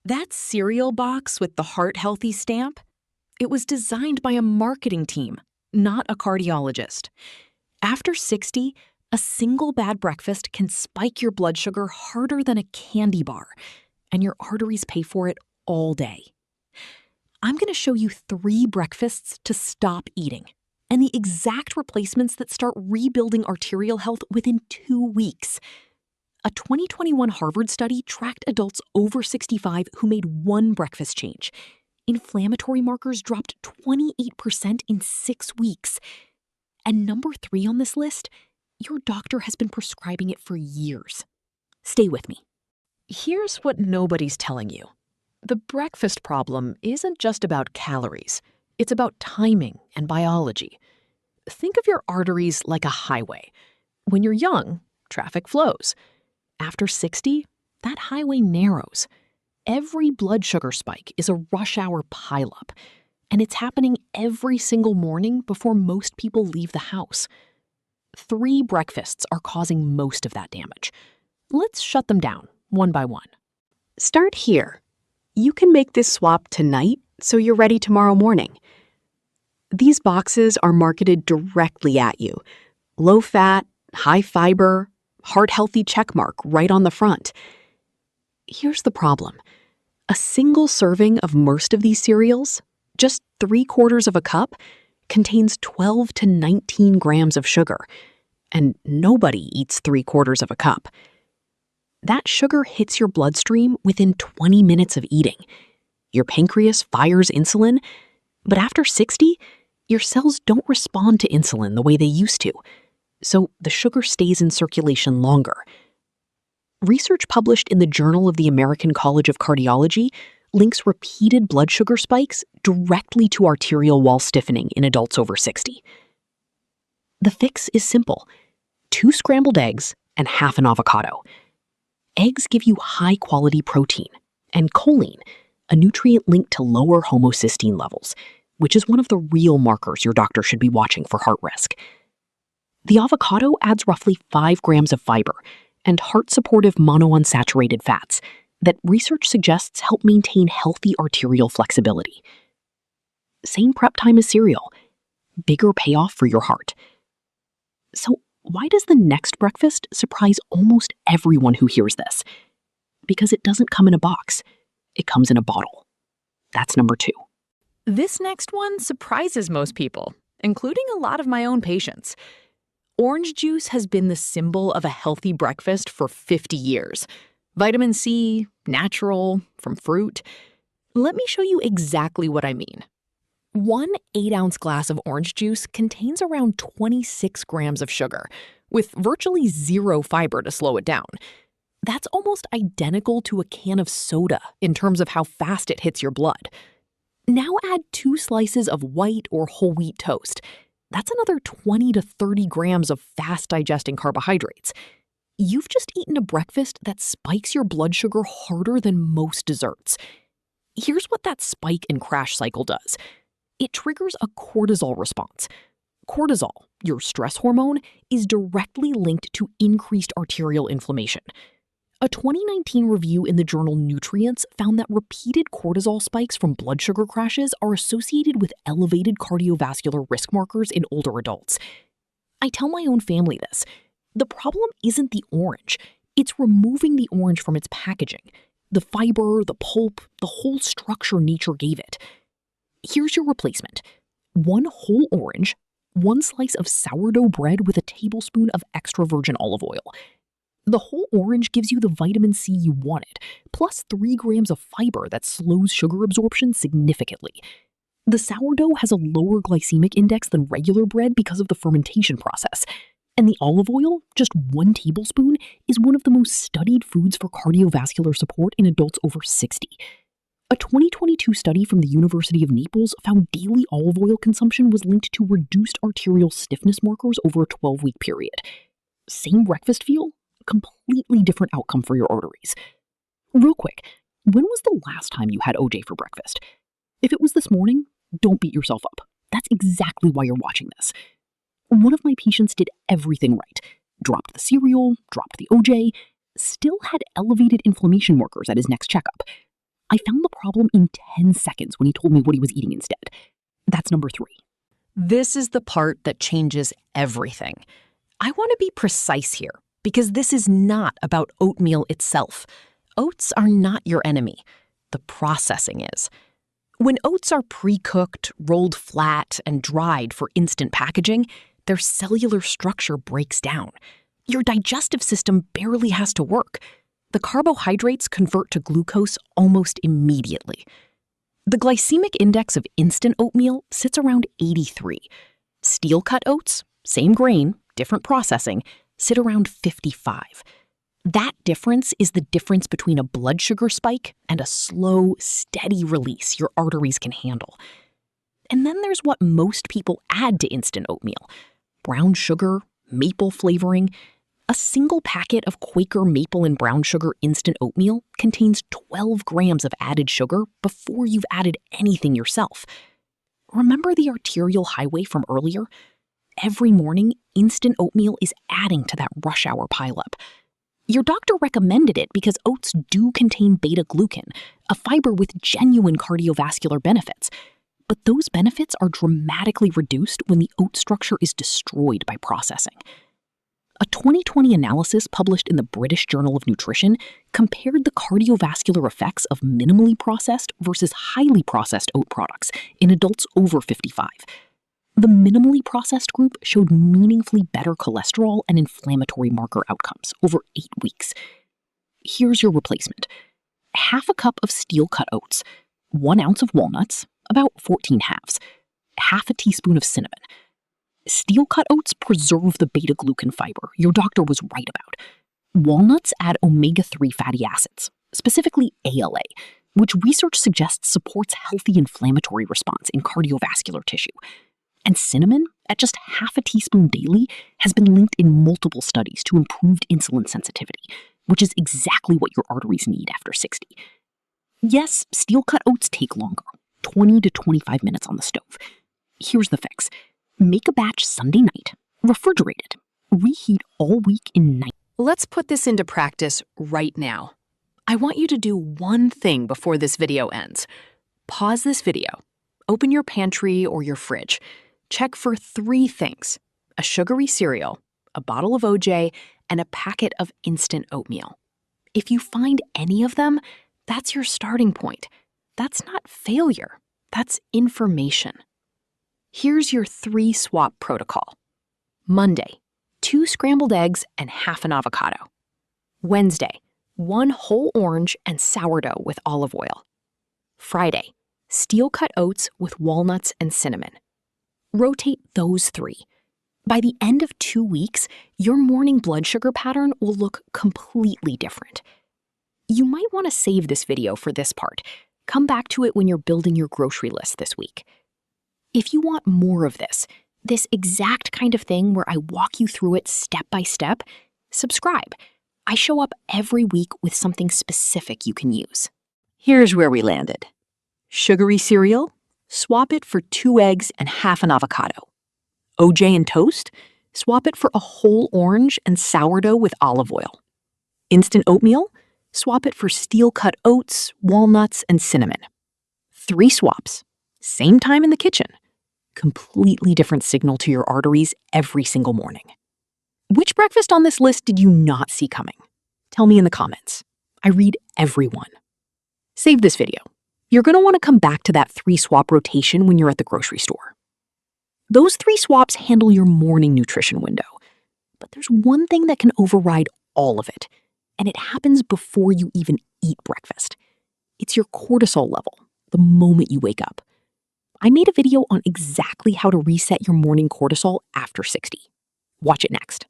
That cereal box with the heart-healthy stamp, it was designed by a marketing team, not a cardiologist. After 60, a single bad breakfast can spike your blood sugar harder than a candy bar, and your arteries pay for it all day. I'm going to show you 3 breakfasts to stop eating, and the exact replacements that start rebuilding arterial health within 2 weeks. A 2021 Harvard study tracked adults over 65 who made one breakfast change. Inflammatory markers dropped 28% in 6 weeks. And number 3 on this list, your doctor has been prescribing it for years. Stay with me. Here's what nobody's telling you. The breakfast problem isn't just about calories. It's about timing and biology. Think of your arteries like a highway. When you're young, traffic flows. After 60, that highway narrows. Every blood sugar spike is a rush hour pileup, and it's happening every single morning before most people leave the house. 3 breakfasts are causing most of that damage. Let's shut them down one by one. Start here. You can make this swap tonight so you're ready tomorrow morning. These boxes are marketed directly at you. Low fat, high fiber, heart-healthy checkmark right on the front. Here's the problem. A single serving of most of these cereals, just 3/4 of a cup, contains 12 to 19 grams of sugar, and nobody eats 3/4 of a cup. That sugar hits your bloodstream within 20 minutes of eating. Your pancreas fires insulin, but after 60, your cells don't respond to insulin the way they used to, so the sugar stays in circulation longer. Research published in the Journal of the American College of Cardiology links repeated blood sugar spikes directly to arterial wall stiffening in adults over 60. The fix is simple: 2 scrambled eggs and half an avocado. Eggs give you high-quality protein, and choline, a nutrient linked to lower homocysteine levels, which is one of the real markers your doctor should be watching for heart risk. The avocado adds roughly 5 grams of fiber and heart-supportive monounsaturated fats that research suggests help maintain healthy arterial flexibility. Same prep time as cereal, bigger payoff for your heart. So why does the next breakfast surprise almost everyone who hears this? Because it doesn't come in a box. It comes in a bottle. That's number 2. This next one surprises most people, including a lot of my own patients. Orange juice has been the symbol of a healthy breakfast for 50 years. Vitamin C, natural, from fruit. Let me show you exactly what I mean. 1 8-ounce glass of orange juice contains around 26 grams of sugar, with virtually 0 fiber to slow it down. That's almost identical to a can of soda in terms of how fast it hits your blood. Now add 2 slices of white or whole wheat toast. That's another 20 to 30 grams of fast-digesting carbohydrates. You've just eaten a breakfast that spikes your blood sugar harder than most desserts. Here's what that spike and crash cycle does. It triggers a cortisol response. Cortisol, your stress hormone, is directly linked to increased arterial inflammation. A 2019 review in the journal Nutrients found that repeated cortisol spikes from blood sugar crashes are associated with elevated cardiovascular risk markers in older adults. I tell my own family this. The problem isn't the orange. It's removing the orange from its packaging. The fiber, the pulp, the whole structure nature gave it. Here's your replacement. 1 whole orange, 1 slice of sourdough bread with a tablespoon of extra virgin olive oil. The whole orange gives you the vitamin C you wanted, plus 3 grams of fiber that slows sugar absorption significantly. The sourdough has a lower glycemic index than regular bread because of the fermentation process. And the olive oil, just 1 tablespoon, is one of the most studied foods for cardiovascular support in adults over 60. A 2022 study from the University of Naples found daily olive oil consumption was linked to reduced arterial stiffness markers over a 12-week period. Same breakfast feel, completely different outcome for your arteries. Real quick, when was the last time you had OJ for breakfast? If it was this morning, don't beat yourself up. That's exactly why you're watching this. One of my patients did everything right. Dropped the cereal, dropped the OJ, still had elevated inflammation markers at his next checkup. I found the problem in 10 seconds when he told me what he was eating instead. That's number 3. This is the part that changes everything. I want to be precise here, because this is not about oatmeal itself. Oats are not your enemy. The processing is. When oats are pre-cooked, rolled flat, and dried for instant packaging, their cellular structure breaks down. Your digestive system barely has to work. The carbohydrates convert to glucose almost immediately. The glycemic index of instant oatmeal sits around 83. Steel-cut oats, same grain, different processing, sit around 55. That difference is the difference between a blood sugar spike and a slow, steady release your arteries can handle. And then there's what most people add to instant oatmeal: brown sugar, maple flavoring. A single packet of Quaker maple and brown sugar instant oatmeal contains 12 grams of added sugar before you've added anything yourself. Remember the arterial highway from earlier? Every morning, instant oatmeal is adding to that rush hour pileup. Your doctor recommended it because oats do contain beta-glucan, a fiber with genuine cardiovascular benefits. But those benefits are dramatically reduced when the oat structure is destroyed by processing. A 2020 analysis published in the British Journal of Nutrition compared the cardiovascular effects of minimally processed versus highly processed oat products in adults over 55. The minimally processed group showed meaningfully better cholesterol and inflammatory marker outcomes over 8 weeks. Here's your replacement: half a cup of steel-cut oats, 1 ounce of walnuts, about 14 halves, half a teaspoon of cinnamon. Steel-cut oats preserve the beta-glucan fiber your doctor was right about. Walnuts add omega-3 fatty acids, specifically ALA, which research suggests supports healthy inflammatory response in cardiovascular tissue. And cinnamon, at just half a teaspoon daily, has been linked in multiple studies to improved insulin sensitivity, which is exactly what your arteries need after 60. Yes, steel-cut oats take longer, 20 to 25 minutes on the stove. Here's the fix. Make a batch Sunday night, refrigerate it, reheat all week in night. Let's put this into practice right now. I want you to do one thing before this video ends. Pause this video, open your pantry or your fridge. Check for 3 things: a sugary cereal, a bottle of OJ, and a packet of instant oatmeal. If you find any of them, that's your starting point. That's not failure. That's information. Here's your 3 swap protocol. Monday, 2 scrambled eggs and half an avocado. Wednesday, 1 whole orange and sourdough with olive oil. Friday, steel-cut oats with walnuts and cinnamon. Rotate those 3. By the end of 2 weeks, your morning blood sugar pattern will look completely different. You might want to save this video for this part. Come back to it when you're building your grocery list this week. If you want more of this exact kind of thing where I walk you through it step by step, subscribe. I show up every week with something specific you can use. Here's where we landed. Sugary cereal, swap it for 2 eggs and half an avocado. OJ and toast, swap it for a whole orange and sourdough with olive oil. Instant oatmeal, swap it for steel-cut oats, walnuts, and cinnamon. 3 swaps, same time in the kitchen. Completely different signal to your arteries every single morning. Which breakfast on this list did you not see coming? Tell me in the comments. I read everyone. Save this video. You're going to want to come back to that 3 swap rotation when you're at the grocery store. Those 3 swaps handle your morning nutrition window. But there's one thing that can override all of it, and it happens before you even eat breakfast. It's your cortisol level, the moment you wake up. I made a video on exactly how to reset your morning cortisol after 60. Watch it next.